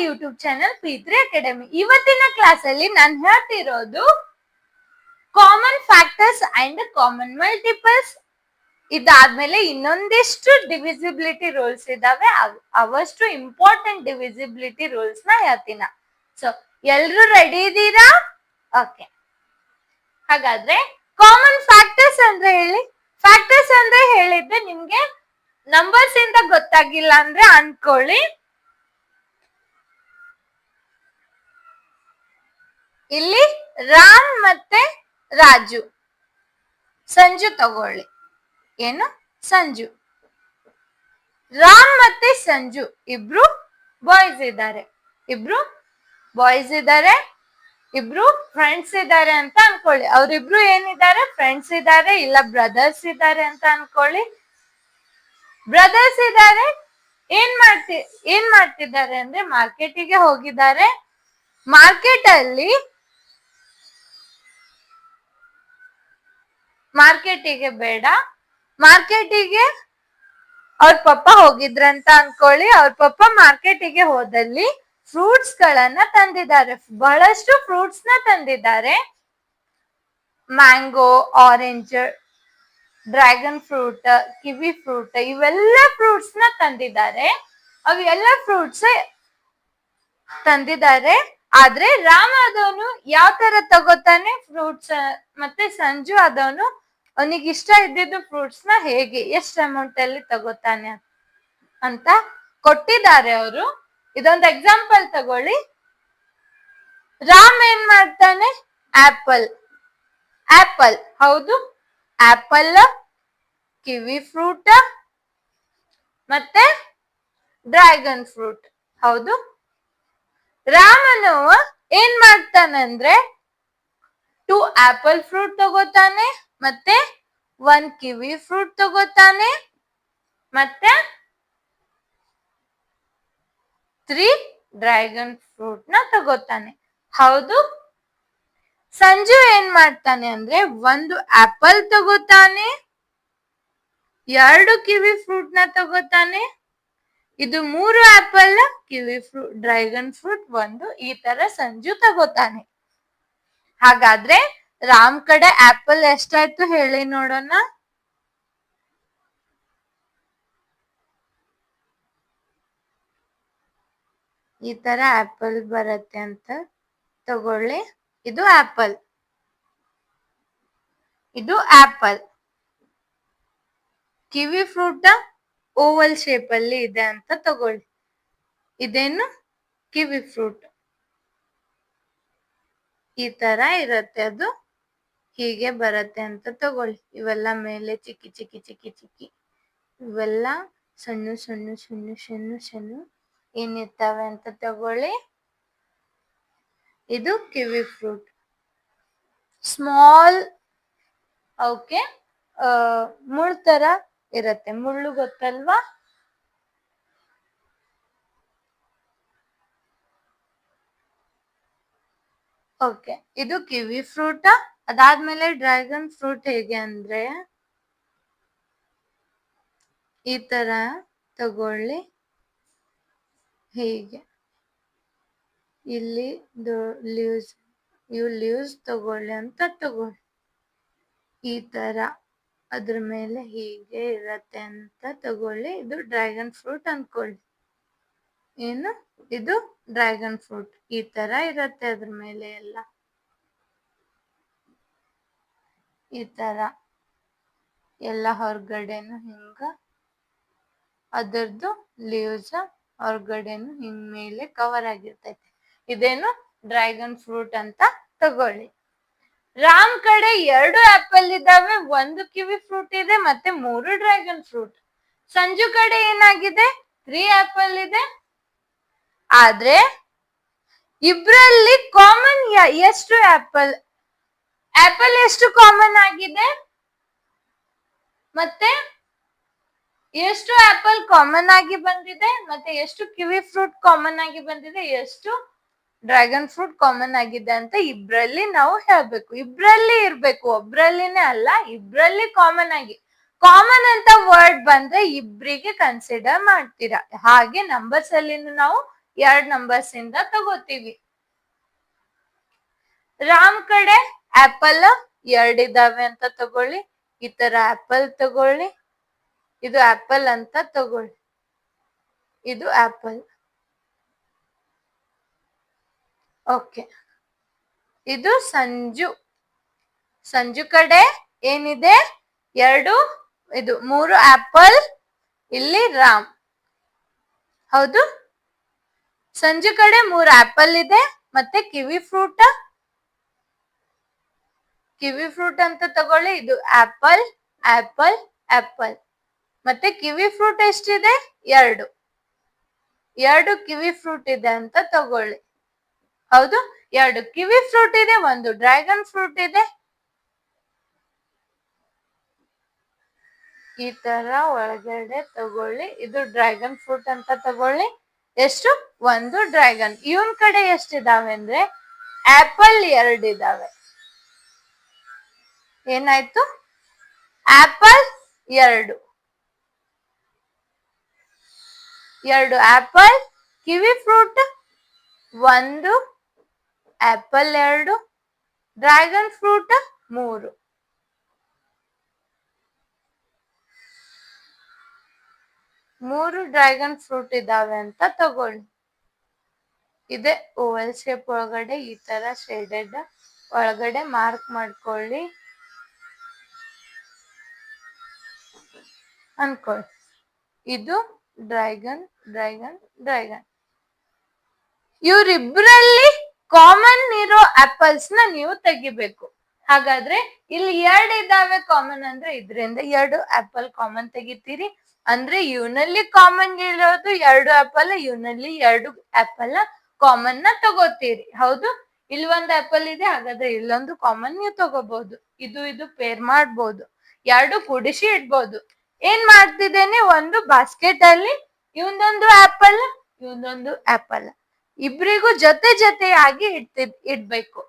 YouTube channel P3 academy. ಇವತ್ತಿನ class ಅಲ್ಲಿ ನಾನು ಹೇಳ್ತಿರೋದು common factors and common multiples. ಇದಾದ್ಮೇಲೆ ಇನ್ನೊಂದಿಷ್ಟು ಡಿವಿಸಿಬಿಲಿಟಿ ರೂಲ್ಸ್ ಇದಾವೆ, ಅವಷ್ಟು ಇಂಪಾರ್ಟೆಂಟ್ ಡಿವಿಸಿಬಿಲಿಟಿ ರೂಲ್ಸ್ ನ ಹೇಳ್ತೀನ. ಸೊ ಎಲ್ರು ರೆಡಿ ಇದ್ದೀರಾ? ಓಕೆ, ಹಾಗಾದ್ರೆ ಕಾಮನ್ ಫ್ಯಾಕ್ಟರ್ಸ್ ಅಂದ್ರೆ ಹೇಳಿ. ಫ್ಯಾಕ್ಟರ್ಸ್ ಅಂದ್ರೆ ಹೇಳಿದ್ರೆ ನಿಮ್ಗೆ ನಂಬರ್ಸ್ ಇಂದ ಗೊತ್ತಾಗಿಲ್ಲ ಅಂದ್ರೆ ಅನ್ಕೊಳ್ಳಿ, ಇಲ್ಲಿ ರಾಮ್ ಮತ್ತೆ ರಾಜು, ಸಂಜು ತಗೊಳ್ಳಿ. ಏನು? ಸಂಜು. ರಾಮ್ ಮತ್ತೆ ಸಂಜು ಇಬ್ರು ಬಾಯ್ಸ್ ಇದ್ದಾರೆ, ಇಬ್ರು ಫ್ರೆಂಡ್ಸ್ ಇದ್ದಾರೆ ಅಂತ ಅನ್ಕೊಳ್ಳಿ. ಅವ್ರಿಬ್ರು ಏನಿದ್ದಾರೆ? ಫ್ರೆಂಡ್ಸ್ ಇದ್ದಾರೆ, ಇಲ್ಲ ಬ್ರದರ್ಸ್ ಇದ್ದಾರೆ ಅಂತ ಅನ್ಕೊಳ್ಳಿ. ಬ್ರದರ್ಸ್ ಇದ್ದಾರೆ, ಏನ್ ಮಾಡ್ತಿದ್ದಾರೆ ಅಂದ್ರೆ ಮಾರ್ಕೆಟಿಗೆ ಹೋಗಿದ್ದಾರೆ. ಮಾರ್ಕೆಟಿಗೆ ಅವ್ರ ಪಪ್ಪ ಹೋಗಿದ್ರಂತ ಅನ್ಕೊಳ್ಳಿ. ಅವ್ರ ಪಪ್ಪ ಮಾರ್ಕೆಟಿಗೆ ಹೋದಲ್ಲಿ ಫ್ರೂಟ್ಸ್ ಗಳನ್ನ ತಂದಿದ್ದಾರೆ, ಬಹಳಷ್ಟು ಫ್ರೂಟ್ಸ್ ನ ತಂದಿದ್ದಾರೆ. Mango, orange, dragon fruit, kiwi fruit, ಇವೆಲ್ಲ ಫ್ರೂಟ್ಸ್ ನ ತಂದಿದ್ದಾರೆ. ಅವೆಲ್ಲ ಫ್ರೂಟ್ಸ್ ತಂದಿದ್ದಾರೆ. ಆದ್ರೆ ರಾಮ ಆದವನು ಯಾವ ತರ ತಗೋತಾನೆ ಫ್ರೂಟ್ಸ್, ಮತ್ತೆ ಸಂಜು ಆದವನು ಅವನಿಗೆ ಇಷ್ಟ ಇದ್ದಿದ್ದು ಫ್ರೂಟ್ಸ್ ನ ಹೇಗೆ, ಎಷ್ಟು ಅಮೌಂಟ್ ಅಲ್ಲಿ ತಗೋತಾನೆ ಅಂತ ಕೊಟ್ಟಿದ್ದಾರೆ ಅವರು. ಇದೊಂದು ಎಕ್ಸಾಂಪಲ್ ತಗೊಳ್ಳಿ. ರಾಮ್ ಏನ್ ಮಾಡ್ತಾನೆ? ಆಪಲ್, ಹೌದು, ಆಪಲ್, ಕಿವಿ ಫ್ರೂಟ್ ಮತ್ತೆ ಡ್ರ್ಯಾಗನ್ ಫ್ರೂಟ್, ಹೌದು. ರಾಮನು ಏನ್ ಮಾಡ್ತಾನಂದ್ರೆ 2 ಆಪಲ್ ಫ್ರೂಟ್ ತಗೋತಾನೆ, ಮತ್ತೆ 1 ಕಿವಿ ಫ್ರೂಟ್ ತಗೋತಾನೆ, ಮತ್ತೆ 3 ಡ್ರ್ಯಾಗನ್ ಫ್ರೂಟ್ ನ ತಗೋತಾನೆ, ಹೌದು. ಸಂಜು ಏನ್ ಮಾಡ್ತಾನೆ ಅಂದ್ರೆ 1 ಆಪಲ್ ತಗೋತಾನೆ, 2 ಕಿವಿ ಫ್ರೂಟ್ ನ ತಗೋತಾನೆ, ಇದು 3 apple, kiwi fruit, dragon fruit 1, ಈ ತರ ಸಂಜು ತಗೋತಾನೆ. ಹಾಗಾದ್ರೆ ರಾಮ್ ಕಡೆ ಆಪಲ್ ಎಷ್ಟಾಯ್ತು ಹೇಳಿ ನೋಡೋಣ. ಈ ತರ ಆಪಲ್ ಬರುತ್ತೆ ಅಂತ ತಗೊಳ್ಳಿ. ಇದು apple. Kiwi fruit Oval shape ಅಲ್ಲಿ ಇದೆ ಅಂತ ತಗೊಳ್ಳಿ. ಇದೇನು? Kiwi fruit. ಈ ತರ ಇರತ್ತೆ, ಅದು ಹೀಗೆ ಬರತ್ತೆ ಅಂತ ತಗೊಳ್ಳಿ. ಇವೆಲ್ಲ ಮೇಲೆ ಚಿಕ್ಕಿ ಚಿಕ್ಕಿ ಚಿಕ್ಕಿ ಚಿಕ್ಕಿ, ಇವೆಲ್ಲ ಸಣ್ಣ ಸಣ್ಣ ಸಣ್ಣ ಸಣ್ಣ ಸಣ್ಣ ಏನಿರ್ತವೆ ಅಂತ ತಗೊಳ್ಳಿ. ಇದು ಕಿವಿ ಫ್ರೂಟ್, ಸ್ಮಾಲ್. ಓಕೆ, ಮುಳ್ಳು ತರ ಇರತ್ತೆ, ಮುಳ್ಳು ಗೊತ್ತಲ್ವಾ? ಓಕೆ, ಇದು ಕಿವಿ ಫ್ರೂಟ್. ಅದಾದ್ಮೇಲೆ ಡ್ರ್ಯಾಗನ್ ಫ್ರೂಟ್ ಹೇಗೆ ಅಂದ್ರೆ ಈ ತರ ತಗೊಳ್ಳಿ, ಹೀಗೆ. ಇಲ್ಲಿ ಲೀವ್ಸ್ ತಗೊಳ್ಳಿ ಅಂತ ತಗೊಳ್ಳಿ. ಈ ತರ ಅದ್ರ ಮೇಲೆ ಹೀಗೆ ಇರತ್ತೆ ಅಂತ ತಗೊಳ್ಳಿ. ಇದು ಡ್ರ್ಯಾಗನ್ ಫ್ರೂಟ್ ಅನ್ಕೊಳ್ಳಿ. ಏನು? ಇದು ಡ್ರ್ಯಾಗನ್ ಫ್ರೂಟ್. ಈ ತರ ಇರತ್ತೆ ಅದ್ರ ಮೇಲೆ ಎಲ್ಲ, ಈ ತರ ಎಲ್ಲ ಹೊರಗಡೆನು ಹಿಂಗ, ಅದರದ್ದು ಲೀವ್ಸ್ ಹೊರಗಡೆನು ಹಿಂಗ್ ಮೇಲೆ ಕವರ್ ಆಗಿರ್ತೈತೆ. ಇದೇನು? ಡ್ರ್ಯಾಗನ್ ಫ್ರೂಟ್ ಅಂತ ತಗೊಳ್ಳಿ. ರಾಮ್ ಕಡೆ 2 ಆಪಲ್ ಇದಾವೆ, 1 ಕಿವಿ ಫ್ರೂಟ್ ಇದೆ, ಮತ್ತೆ 3 ಡ್ರ್ಯಾಗನ್ ಫ್ರೂಟ್. ಸಂಜು ಕಡೆ ಏನಾಗಿದೆ? 3 ಆಪಲ್ ಇದೆ. ಆದ್ರೆ ಇಬ್ರಲ್ಲಿ ಕಾಮನ್ ಎಷ್ಟು ಆಪಲ್ ಎಷ್ಟು ಕಾಮನ್ ಆಗಿದೆ? ಮತ್ತೆ ಎಷ್ಟು ಆಪಲ್ ಕಾಮನ್ ಆಗಿ ಬಂದಿದೆ, ಮತ್ತೆ ಎಷ್ಟು ಕಿವಿ ಫ್ರೂಟ್ ಕಾಮನ್ ಆಗಿ ಬಂದಿದೆ, ಎಷ್ಟು ಡ್ರ್ಯಾಗನ್ ಫ್ರೂಟ್ ಕಾಮನ್ ಆಗಿದೆ ಅಂತ ಇಬ್ರಲ್ಲಿ ನಾವು ಹೇಳ್ಬೇಕು. ಇಬ್ರಲ್ಲಿ ಇರ್ಬೇಕು, ಒಬ್ರಲ್ಲಿನೇ ಅಲ್ಲ, ಇಬ್ರಲ್ಲಿ ಕಾಮನ್ ಆಗಿ. ಕಾಮನ್ ಅಂತ ವರ್ಡ್ ಬಂದ್ರೆ ಇಬ್ರಿಗೆ ಕನ್ಸಿಡರ್ ಮಾಡ್ತೀರಾ. ಹಾಗೆ ನಂಬರ್ಸ್ ಅಲ್ಲಿ ನಾವು ಎರಡ್ ನಂಬರ್ಸ್ ಇಂದ ತಗೋತೀವಿ. ರಾಮ್ ಕಡೆ ಆಪಲ್ ಎರಡಿದಾವೆ ಅಂತ ತಗೊಳ್ಳಿ. ಈ ತರ ಆಪಲ್ ತಗೊಳ್ಳಿ. ಇದು ಆಪಲ್ ಅಂತ ತಗೊಳ್ಳಿ. ಇದು ಆಪಲ್. ಓಕೆ. ಇದು ಸಂಜು. ಸಂಜು ಕಡೆ ಏನಿದೆ? ಇದು 3 ಆಪಲ್. ಇಲ್ಲಿ ರಾಮ್. ಹೌದು. ಸಂಜು ಕಡೆ 3 ಆಪಲ್ ಇದೆ. ಮತ್ತೆ ಕಿವಿ ಫ್ರೂಟ್ ಅಂತ ತಗೊಳ್ಳಿ. ಇದು ಆಪಲ್, ಆಪಲ್, ಆಪಲ್. ಮತ್ತೆ ಕಿವಿ ಫ್ರೂಟ್ ಎಷ್ಟಿದೆ? 2 ಕಿವಿ ಫ್ರೂಟ್ ಇದೆ ಅಂತ ತಗೊಳ್ಳಿ. ಹೌದು. 2 ಕಿವಿ ಫ್ರೂಟ್ ಇದೆ. 1 ಡ್ರ್ಯಾಗನ್ ಫ್ರೂಟ್ ಇದೆ. ಈ ತರ ಒಳಗಡೆ ತಗೊಳ್ಳಿ. ಇದು ಡ್ರ್ಯಾಗನ್ ಫ್ರೂಟ್ ಅಂತ ತಗೊಳ್ಳಿ. ಎಷ್ಟು? 1 ಡ್ರ್ಯಾಗನ್. ಇವನ್ ಕಡೆ ಎಷ್ಟಿದಾವೆ ಅಂದ್ರೆ ಆಪಲ್ 2 ಇದಾವೆ. ಏನಾಯ್ತು? Apple 2 apple, kiwi fruit 1, apple 2, dragon fruit 3 dragon fruit ಇದಾವೆ ಅಂತ ತಗೊಳ್ಳಿ. ಇದೆ ಓವಲ್ ಶೇಪ್ ಒಳಗಡೆ ಈ ತರ ಶೇಡೆಡ್ ಒಳಗಡೆ ಮಾರ್ಕ್ ಮಾಡ್ಕೊಳ್ಳಿ ಅನ್ಕೊಳ್ಳಿ. ಇದು ಡ್ರ್ಯಾಗನ್, ಡ್ರ್ಯಾಗನ್, ಡ್ರ್ಯಾಗನ್. ಇವರಿಬ್ಬರಲ್ಲಿ ಕಾಮನ್ ಇರೋ ಆಪಲ್ಸ್ ನ ನೀವು ತೆಗಿಬೇಕು. ಹಾಗಾದ್ರೆ ಇಲ್ಲಿ 2 ಇದಾವೆ ಕಾಮನ್ ಅಂದ್ರೆ ಇದರಿಂದ 2 ಆಪಲ್ ಕಾಮನ್ ತೆಗಿತೀರಿ. ಅಂದ್ರೆ ಇವನಲ್ಲಿ ಕಾಮನ್ ಇರೋದು 2 ಆಪಲ್, ಇವನಲ್ಲಿ 2 ಆಪಲ್ ಕಾಮನ್ ನ ತಗೋತೀರಿ. ಹೌದು. ಇಲ್ಲಿ 1 ಆಪಲ್ ಇದೆ. ಹಾಗಾದ್ರೆ ಇಲ್ಲೊಂದು ಕಾಮನ್ ನೀವು ತಗೋಬಹುದು. ಇದು ಪೇರ್ ಮಾಡ್ಬೋದು. 2 ಕೂಡಿಸಿ ಇಡ್ಬೋದು. ಏನ್ ಮಾಡ್ತಿದ್ದೇನೆ? ಒಂದು ಬಾಸ್ಕೆಟ್ ಅಲ್ಲಿ ಇವನೊಂದು ಆಪಲ್, ಇವನೊಂದು ಆಪಲ್, ಇಬ್ರಿಗೂ ಜೊತೆಯಾಗಿ ಇಡ್ಬೇಕು.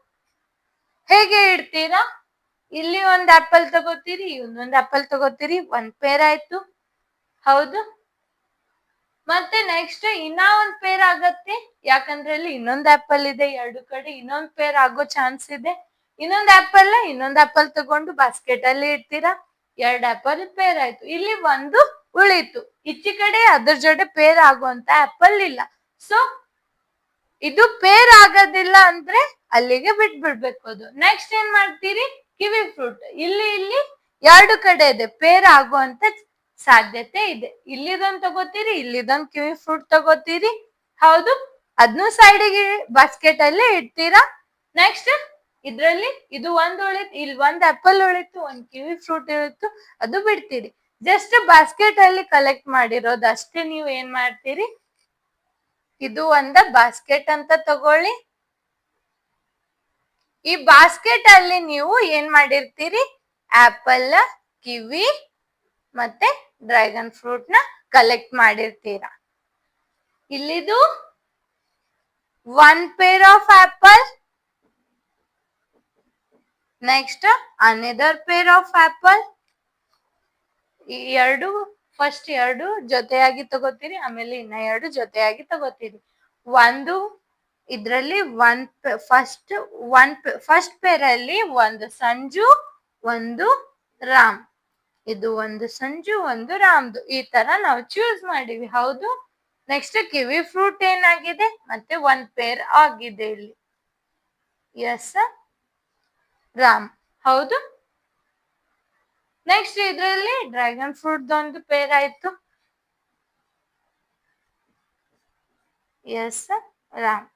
ಹೇಗೆ ಇಡ್ತೀರಾ? ಇಲ್ಲಿ 1 ಆಪಲ್ ತಗೋತೀರಿ, ಇನ್ನೊಂದು ಆಪಲ್ ತಗೋತೀರಿ. 1 ಪೇರ್ ಆಯ್ತು. ಹೌದು. ಮತ್ತೆ ನೆಕ್ಸ್ಟ್ ಇನ್ನ 1 ಪೇರ್ ಆಗತ್ತೆ. ಯಾಕಂದ್ರೆ ಇಲ್ಲಿ ಇನ್ನೊಂದು ಆಪಲ್ ಇದೆ. 2 ಕಡೆ ಇನ್ನೊಂದು ಪೇರ್ ಆಗೋ ಚಾನ್ಸ್ ಇದೆ. ಇನ್ನೊಂದು ಆಪಲ್ ತಗೊಂಡು ಬಾಸ್ಕೆಟ್ ಅಲ್ಲಿ ಇಡ್ತೀರಾ. 2 ಆಪಲ್ ಪೇರ್ ಆಯ್ತು. ಇಲ್ಲಿ 1 ಉಳಿತು. ಈಚೆ ಕಡೆ ಅದ್ರ ಜೊತೆ ಪೇರ್ ಆಗುವಂತ ಆಪಲ್ ಇಲ್ಲ. ಸೊ ಇದು ಪೇರ್ ಆಗೋದಿಲ್ಲ ಅಂದ್ರೆ ಅಲ್ಲಿಗೆ ಬಿಟ್ಬಿಡ್ಬೇಕು. ಅದು ನೆಕ್ಸ್ಟ್ ಏನ್ ಮಾಡ್ತೀರಿ? Kiwi fruit. ಇಲ್ಲಿ 2 ಕಡೆ ಇದೆ. ಪೇರ್ ಆಗುವಂತ ಸಾಧ್ಯತೆ ಇದೆ. ಇಲ್ಲಿದೊಂದು ತಗೋತೀರಿ, ಇಲ್ಲಿದೊಂದು ಕಿವಿ ಫ್ರೂಟ್ ತಗೋತೀರಿ. ಹೌದು. ಅದನ್ನು ಸೈಡಿಗೆ ಬಾಸ್ಕೆಟ್ ಅಲ್ಲಿ ಇಡ್ತೀರಾ. ನೆಕ್ಸ್ಟ್ ಇದ್ರಲ್ಲಿ ಇದು 1 ಉಳಿತು. ಇಲ್ಲಿ 1 ಆಪಲ್ ಉಳಿತು, 1 ಕಿವಿ ಫ್ರೂಟ್ ಉಳಿತು. ಅದು ಬಿಡ್ತೀರಿ. ಜಸ್ಟ್ ಬಾಸ್ಕೆಟ್ ಅಲ್ಲಿ ಕಲೆಕ್ಟ್ ಮಾಡಿರೋದು ಅಷ್ಟೇ. ನೀವು ಏನ್ ಮಾಡ್ತೀರಿ? ಇದು ಒಂದು ಬಾಸ್ಕೆಟ್ ಅಂತ ತಗೊಳ್ಳಿ. ಈ ಬಾಸ್ಕೆಟ್ ಅಲ್ಲಿ ನೀವು ಏನ್ ಮಾಡಿರ್ತೀರಿ? ಆಪಲ್, ಕಿವಿ ಮತ್ತೆ ಡ್ರ್ಯಾಗನ್ ಫ್ರೂಟ್ ನ ಕಲೆಕ್ಟ್ ಮಾಡಿರ್ತೀರಾ. ಇಲ್ಲಿದು 1 pair of apple. Next another pair of apple. ಈ ಫಸ್ಟ್ 2 ಜೊತೆಯಾಗಿ ತಗೋತೀರಿ. ಆಮೇಲೆ ಇನ್ನ 2 ಜೊತೆಯಾಗಿ ತಗೋತೀರಿ. ಒಂದು ಇದ್ರಲ್ಲಿ ಫಸ್ಟ್ ಪೇರ್ ಅಲ್ಲಿ 1 ಸಂಜು, 1 ರಾಮ್. ಇದು 1 ಸಂಜು, 1 ರಾಮ್ದು. ಈ ತರ ನಾವು ಚೂಸ್ ಮಾಡಿವಿ. ಹೌದು. ನೆಕ್ಸ್ಟ್ ಕಿವಿ ಫ್ರೂಟ್ ಏನಾಗಿದೆ? ಮತ್ತೆ 1 ಪೇರ್ ಆಗಿದೆ ಇಲ್ಲಿ. ಎಸ್, ರಾಮ್. ಹೌದು. ನೆಕ್ಸ್ಟ್ ಇದ್ರಲ್ಲಿ ಡ್ರ್ಯಾಗನ್ ಫ್ರೂಟ್ ಒಂದು ಪೇರ್ ಆಯ್ತು. ಎಸ್, ರಾಮ್.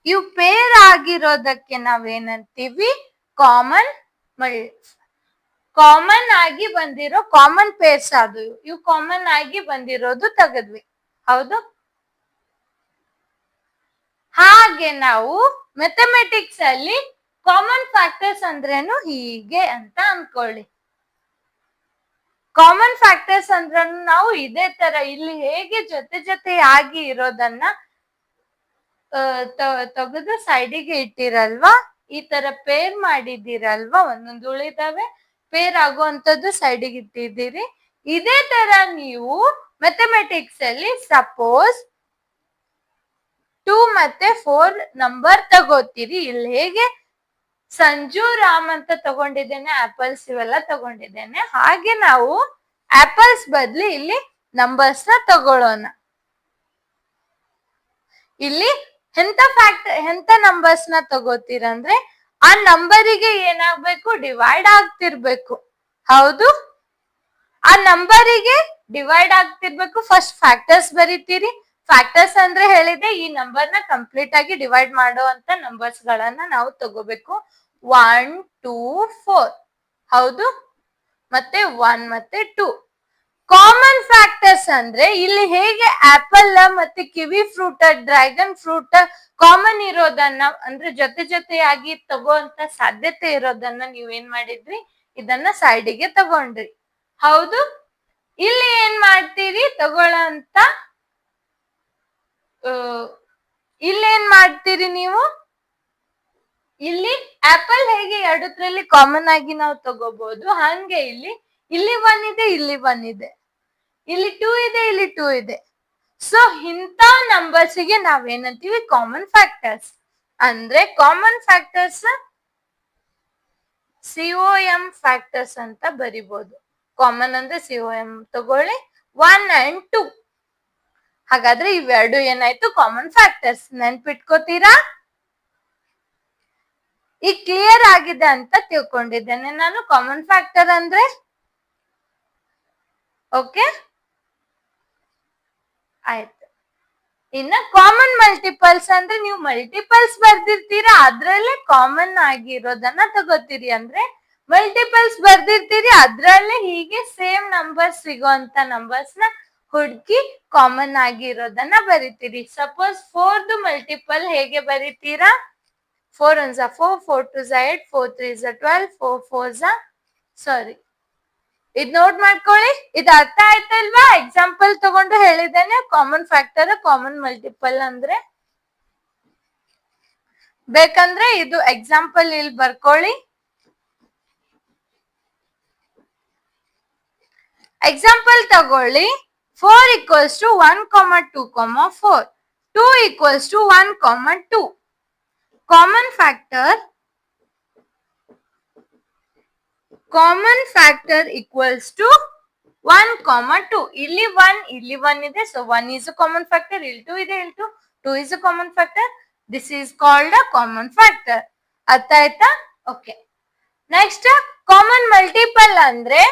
ಇವು ಪೇರ್ ಆಗಿರೋದಕ್ಕೆ ನಾವೇನಂತೀವಿ? ಕಾಮನ್ ಆಗಿ ಬಂದಿರೋ ಕಾಮನ್ ಪೇರ್ಸ್ ಅದು. ಇವು ಕಾಮನ್ ಆಗಿ ಬಂದಿರೋದು ತೆಗೆದ್ವಿ. ಹೌದು. ಹಾಗೆ ನಾವು ಮ್ಯಾಥಮೆಟಿಕ್ಸ್ ಅಲ್ಲಿ ಕಾಮನ್ ಫ್ಯಾಕ್ಟರ್ಸ್ ಅಂದ್ರೇನು ಹೀಗೆ ಅಂತ ಅನ್ಕೊಳ್ಳಿ. ಕಾಮನ್ ಫ್ಯಾಕ್ಟರ್ಸ್ ಅಂದ್ರೆ ನಾವು ಇದೇ ತರ ಇಲ್ಲಿ ಹೇಗೆ ಜೊತೆಯಾಗಿ ಇರೋದನ್ನ ತೆಗೆದು ಸೈಡಿಗೆ ಇಟ್ಟಿರಲ್ವಾ? ಈ ತರ ಪೇರ್ ಮಾಡಿದ್ದೀರಲ್ವಾ? ಒಂದೊಂದು ಉಳಿದಾವೆ. ಪೇರ್ ಆಗುವಂತದ್ದು ಸೈಡಿಗೆ ಇಟ್ಟಿದ್ದೀರಿ. ಇದೇ ತರ ನೀವು ಮ್ಯಾಥಮೆಟಿಕ್ಸ್ ಅಲ್ಲಿ ಸಪೋಸ್ 2 ಮತ್ತೆ 4 ನಂಬರ್ ತಗೋತೀರಿ. ಇಲ್ಲಿ ಹೇಗೆ ಸಂಜು ರಾಮ್ ಅಂತ ತಗೊಂಡಿದ್ದೇನೆ, ಆಪಲ್ಸ್ ಇವೆಲ್ಲ ತಗೊಂಡಿದ್ದೇನೆ, ಹಾಗೆ ನಾವು ಆಪಲ್ಸ್ ಬದ್ಲಿ ಇಲ್ಲಿ ನಂಬರ್ಸ್ ನ ತಗೊಳ್ಳೋಣ. ಇಲ್ಲಿ ಎಂತ ನಂಬರ್ಸ್ ನ ತಗೋತೀರಂದ್ರೆ ಆ ನಂಬರಿಗೆ ಏನಾಗ್ಬೇಕು, ಡಿವೈಡ್ ಆಗ್ತಿರ್ಬೇಕು. ಹೌದು, ಆ ನಂಬರಿಗೆ ಡಿವೈಡ್ ಆಗ್ತಿರ್ಬೇಕು. ಫಸ್ಟ್ ಫ್ಯಾಕ್ಟರ್ಸ್ ಬರೀತೀರಿ. ಫ್ಯಾಕ್ಟರ್ಸ್ ಅಂದ್ರೆ ಹೇಳಿದೆ, ಈ ನಂಬರ್ ನ ಕಂಪ್ಲೀಟ್ ಆಗಿ ಡಿವೈಡ್ ಮಾಡುವಂತ ನಂಬರ್ಸ್ ಗಳನ್ನ ನಾವು ತಗೋಬೇಕು. 1 2 4 ಹೌದು, ಮತ್ತೆ 1 ಮತ್ತೆ 2. ಕಾಮನ್ ಫ್ಯಾಕ್ಟರ್ಸ್ ಅಂದ್ರೆ ಇಲ್ಲಿ ಹೇಗೆ ಆಪಲ್ ಮತ್ತೆ kiwi fruit, dragon fruit common ಇರೋದನ್ನ ಅಂದ್ರೆ ಜೊತೆ ಜೊತೆಯಾಗಿ ತಗೋಂತ ಸಾಧ್ಯತೆ ಇರೋದನ್ನ ನೀವೇನ್ ಮಾಡಿದ್ರಿ, ಇದನ್ನ ಸೈಡಿಗೆ ತಗೊಂಡ್ರಿ. ಹೌದು, ಇಲ್ಲಿ ಏನ್ ಮಾಡ್ತೀರಿ, ತಗೊಳ್ಳಂತ ಇಲ್ಲೇನ್ ಮಾಡ್ತೀರಿ ನೀವು, ಇಲ್ಲಿ ಆಪಲ್ ಹೇಗೆ ಎರಡರಲ್ಲಿ ಕಾಮನ್ ಆಗಿ ನಾವು ತಗೋಬಹುದು, ಹಂಗೆ ಇಲ್ಲಿ 1 ಇದೆ, ಇಲ್ಲಿ 1 ಇದೆ, ಇಲ್ಲಿ 2 ಇದೆ, ಇಲ್ಲಿ 2 ಇದೆ. ಸೊ ಇಂಥ ನಂಬರ್ಸ್ ಗೆ ನಾವೇನಂತೀವಿ, ಕಾಮನ್ ಫ್ಯಾಕ್ಟರ್ಸ್. ಅಂದ್ರೆ ಕಾಮನ್ ಫ್ಯಾಕ್ಟರ್ಸ್ COM ಫ್ಯಾಕ್ಟರ್ಸ್ ಅಂತ ಬರಿಬಹುದು. ಕಾಮನ್ ಅಂದ್ರೆ COM ತಗೊಳ್ಳಿ, 1 and 2. ಹಾಗಾದ್ರೆ ಇವೆರಡು ಏನಾಯ್ತು, ಕಾಮನ್ ಫ್ಯಾಕ್ಟರ್ಸ್. ನೆನ್ಪಿಟ್ಕೋತೀರಾ? ಈ ಕ್ಲಿಯರ್ ಆಗಿದೆ ಅಂತ ತಿಳ್ಕೊಂಡಿದ್ದೇನೆ ನಾನು ಕಾಮನ್ ಫ್ಯಾಕ್ಟರ್ ಅಂದ್ರೆ. ಓಕೆ, ಆಯ್ತು. ಇನ್ನ ಕಾಮನ್ ಮಲ್ಟಿಪಲ್ಸ್ ಅಂದ್ರೆ ನೀವು ಮಲ್ಟಿಪಲ್ಸ್ ಬರ್ದಿರ್ತೀರಾ, ಅದ್ರಲ್ಲೇ ಕಾಮನ್ ಆಗಿರೋದನ್ನ ತಗೋತೀರಿ. ಅಂದ್ರೆ ಮಲ್ಟಿಪಲ್ಸ್ ಬರ್ದಿರ್ತೀರಿ, ಅದ್ರಲ್ಲೇ ಹೀಗೆ ಸೇಮ್ ನಂಬರ್ಸ್ ಸಿಗೋಂತ ನಂಬರ್ಸ್ ನ ಹುಡುಕಿ ಕಾಮನ್ ಆಗಿರೋದನ್ನ ಬರಿತೀರಿ. ಸಪೋಸ್ 4 ಮಲ್ಟಿಪಲ್ ಹೇಗೆ ಬರಿತೀರಾ, 4 1s 4, 4 2s 8, 4 3s 12, 4 4s ಸಾರಿ, ಇದ್ ನೋಟ್ ಮಾಡ್ಕೊಳ್ಳಿ. ಇದು ಅರ್ಥ ಆಯ್ತಲ್ವಾ? ಎಕ್ಸಾಂಪಲ್ ತಗೊಂಡು ಹೇಳಿದ್ದೇನೆ ಕಾಮನ್ ಫ್ಯಾಕ್ಟರ್, ಕಾಮನ್ ಮಲ್ಟಿಪಲ್ ಅಂದ್ರೆ. ಬೇಕಂದ್ರೆ ಇದು ಎಕ್ಸಾಂಪಲ್ ಇಲ್ಲಿ ಬರ್ಕೊಳ್ಳಿ. ಎಕ್ಸಾಂಪಲ್ ತಗೊಳ್ಳಿ. 4 equals to 1, 2, 4. 2 equals to 1, 2. Common factor equals to 1, 2. ಇಲ್ಲಿ 1, ಇಲ್ಲಿ 1 ಇದೆ. So 1 is a common factor. ಇಲ್ಲಿ 2 ಇದೆ, ಇಲ್ಲಿ 2 is a common factor. This is called a common factor. ಅರ್ಥ ಆಯ್ತಾ? ಓಕೆ. ನೆಕ್ಸ್ಟ್ ಕಾಮನ್ ಮಲ್ಟಿಪಲ್ ಅಂದ್ರೆ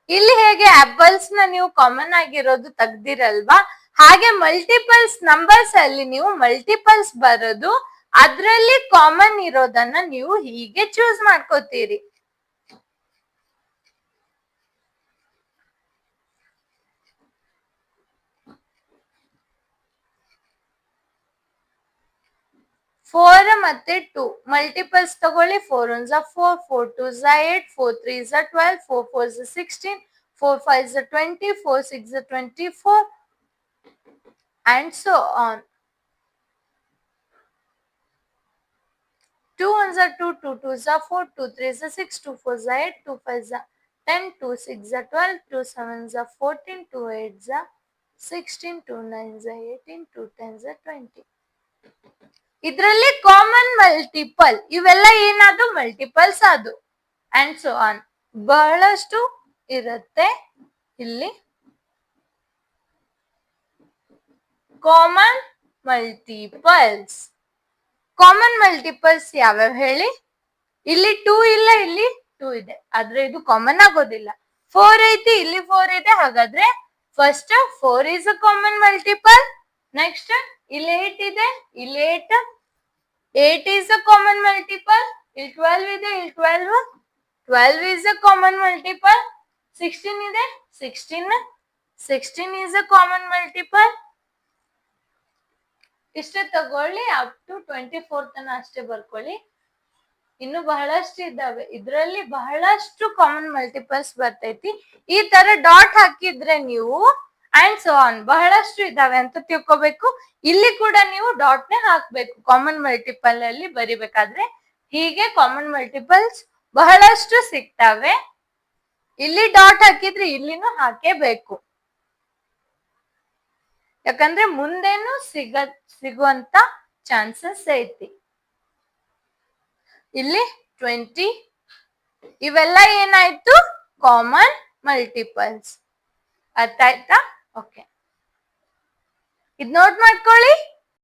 ಇಲ್ಲಿ ಹೇಗೆ ಆಪಲ್ಸ್ ನ ನೀವು ಕಾಮನ್ ಆಗಿರೋದು ತೆಗ್ದಿರಲ್ವಾ, ಹಾಗೆ ಮಲ್ಟಿಪಲ್ಸ್ ನಂಬರ್ಸ್ ಅಲ್ಲಿ ನೀವು ಮಲ್ಟಿಪಲ್ಸ್ ಬರೋದು, ಅದ್ರಲ್ಲಿ ಕಾಮನ್ ಇರೋದನ್ನ ನೀವು ಹೀಗೆ ಚೂಸ್ ಮಾಡ್ಕೋತೀರಿ. ಫೋರ್ ಮತ್ತೆ 2 ಮಲ್ಟಿಪಲ್ಸ್ ತಗೊಳ್ಳಿ. 4 1s 4, 4 2s 8, 4 3s 12, 4 4s 16, 4 5s 20, 4 6s 24 and so on. 2 1s 2, 2 2s 4, 2 3s 6, 2 4s 8, 2 5s 10, 2 6s 12, 2 7s 14, 2 8s 16, 2 9s 18, 2 10s 20. ಇದರಲ್ಲಿ ಕಾಮನ್ ಮಲ್ಟಿಪಲ್ ಇವೆಲ್ಲ ಏನಾದ್ರು ಮಲ್ಟಿಪಲ್ಸ್ ಅದು ಅಂಡ್ ಸೋ ಆನ್ ಬಹಳಷ್ಟು ಇರುತ್ತೆ. ಇಲ್ಲಿ ಕಾಮನ್ ಮಲ್ಟಿಪಲ್ಸ್ ಯಾವ್ಯಾವ ಹೇಳಿ? ಇಲ್ಲಿ 2 ಇಲ್ಲ, ಇಲ್ಲಿ 2 ಇದೆ, ಆದ್ರೆ ಇದು ಕಾಮನ್ ಆಗೋದಿಲ್ಲ. 4 ಐತಿ, ಇಲ್ಲಿ 4 ಇದೆ, ಹಾಗಾದ್ರೆ first 4 is a common multiple. Next ಇಲ್ಲಿ 8 ಇದೆ, ಇಲ್ಲಿ 8 is a common multiple. ಇಲ್ಲಿ 12 ಇದೆ, ಇಲ್ಲಿ 12 is a common multiple. 16 ಇದೆ, 16 is a common multiple. ಇಷ್ಟೇ ತಗೊಳ್ಳಿ, ಅಪ್ ಟು 24 ತನ ಅಷ್ಟೇ ಬರ್ಕೊಳ್ಳಿ. ಇನ್ನು ಬಹಳಷ್ಟು ಇದ್ದಾವೆ, ಇದರಲ್ಲಿ ಬಹಳಷ್ಟು ಕಾಮನ್ ಮಲ್ಟಿಪಲ್ಸ್ ಬರ್ತೈತಿ. ಈ ತರ ಡಾಟ್ ಹಾಕಿದ್ರೆ ನೀವು ಅಂಡ್ ಸೋ ಆನ್ ಬಹಳಷ್ಟು ಇದಾವೆ ಅಂತ ತಿಳ್ಕೊಬೇಕು. ಇಲ್ಲಿ ಕೂಡ ನೀವು ಡಾಟ್ ನೇ ಹಾಕ್ಬೇಕು ಕಾಮನ್ ಮಲ್ಟಿಪಲ್ ಅಲ್ಲಿ ಬರಿಬೇಕಾದ್ರೆ. ಹೀಗೆ ಕಾಮನ್ ಮಲ್ಟಿಪಲ್ಸ್ ಬಹಳಷ್ಟು ಸಿಗ್ತವೆ. ಇಲ್ಲಿ ಡಾಟ್ ಹಾಕಿದ್ರೆ ಇಲ್ಲಿನೂ ಹಾಕೇಬೇಕು. ಯಾಕಂದ್ರೆ ಮುಂದೇನು ಸಿಗುವಂತ ಚಾನ್ಸಸ್ ಐತಿ. ಇಲ್ಲಿ 20 ಇವೆಲ್ಲ ಏನಾಯ್ತು ಕಾಮನ್ ಮಲ್ಟಿಪಲ್ಸ್. ಅರ್ಥ ಆಯ್ತಾ? ಓಕೆ, ಇದ್ ನೋಟ್ ಮಾಡ್ಕೊಳ್ಳಿ.